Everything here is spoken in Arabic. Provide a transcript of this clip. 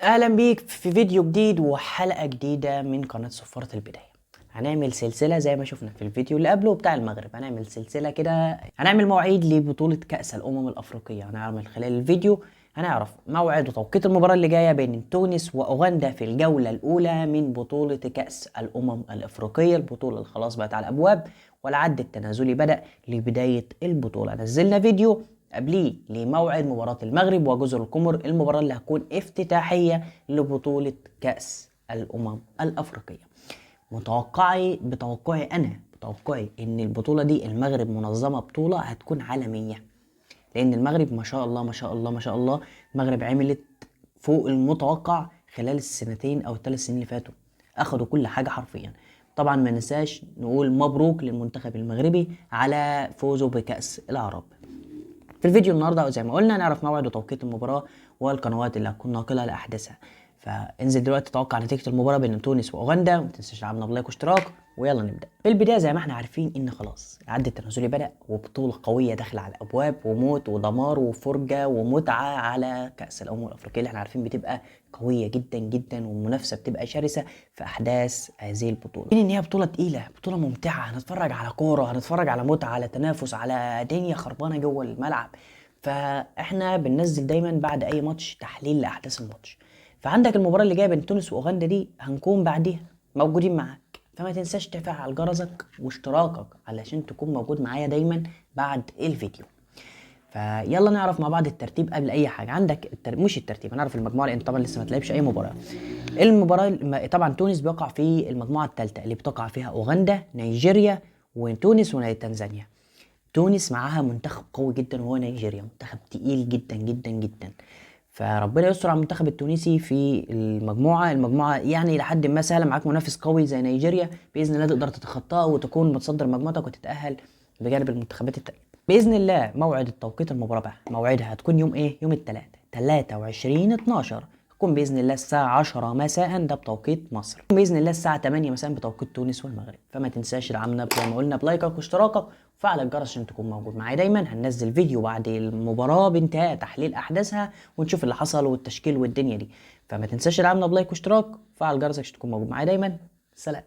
اهلا بيك في فيديو جديد وحلقة جديدة من قناة صفارة البداية. هنعمل سلسلة زي ما شفنا في الفيديو اللي قبله بتاع المغرب. هنعمل سلسلة كده، هنعمل مواعيد لبطولة كأس الأمم الأفريقية. هنعمل خلال الفيديو هنعرف موعد وتوقيت المباراة اللي جاية بين تونس وأوغندا في الجولة الأولى من بطولة كأس الأمم الأفريقية، البطولة اللي خلاص بقت على الأبواب والعد التنازلي بدأ لبداية البطولة. نزلنا فيديو قبليه لموعد مباراة المغرب وجزر القمر، المباراة اللي هتكون افتتاحية لبطولة كأس الأمم الأفريقية. بتوقعي ان البطولة دي المغرب منظمة بطولة هتكون عالمية، لان المغرب ما شاء الله ما شاء الله ما شاء الله المغرب عملت فوق المتوقع خلال السنتين او الثلاث سنين اللي فاتوا، اخدوا كل حاجة حرفيا. طبعا ما ننساش نقول مبروك للمنتخب المغربي على فوزه بكأس العرب. في الفيديو النهارده زي ما قلنا نعرف موعد وتوقيت المباراة والقنوات اللي هتكون ناقلة لأحداثها. فانزل دلوقتي توقع نتيجة المباراة بين تونس وأوغندا، وما تنساش تعملنا بلايك واشتراك، ويلا نبدأ. في البداية زي ما احنا عارفين ان خلاص العد التنازلي بدأ وبطولة قوية داخلة على الأبواب، وموت ودمار وفرجة ومتعة على كأس الأمم الأفريقية اللي احنا عارفين بتبقى قوية جدا جدا، والمنافسة بتبقى شرسة في أحداث هذه البطولة. ان هي بطولة تقيلة، بطولة ممتعة، هنتفرج على كورة، هنتفرج على متعة، على تنافس، على دنيا خربانة جوه الملعب. فاحنا بننزل دايما بعد اي ماتش تحليل لاحداث الماتش. فعندك المباراه اللي جايه بين تونس واوغندا دي هنكون بعديها موجودين معاك، فما تنساش تفعل جرسك واشتراكك علشان تكون موجود معايا دايما بعد الفيديو. فيلا نعرف مع بعض الترتيب قبل اي حاجه. عندك مش الترتيب، هنعرف المجموعه لان طبعا لسه ما تلعبش اي مباراه. طبعا تونس بيقع في المجموعه الثالثه اللي بتقع فيها اوغندا، نيجيريا، وتونس وتنزانيا. تونس معاها منتخب قوي جدا وهو نيجيريا، منتخب تقيل جدا جدا جدا. فربنا يستر على المنتخب التونسي في المجموعه يعني لحد ما سهله. معاك منافس قوي زي نيجيريا، باذن الله تقدر تتخطاه وتكون متصدر مجموعتك وتتاهل بجانب المنتخبات التانية باذن الله. موعد التوقيت المباراه بقى موعدها هتكون يوم ايه؟ يوم الثلاث 23/12، تكون باذن الله الساعه 10 مساء ده بتوقيت مصر، باذن الله الساعه 8 مساء بتوقيت تونس والمغرب. فما تنساش دعمنا زي ما قلنا بلايكك واشتراكك وفعل الجرس عشان تكون موجود معايا دايما. هننزل فيديو بعد المباراه بانتهاء تحليل احداثها ونشوف اللي حصل والتشكيل والدنيا دي. فما تنساش دعمنا بلايك واشتراك وفعل الجرس عشان تكون موجود معايا دايما. سلام.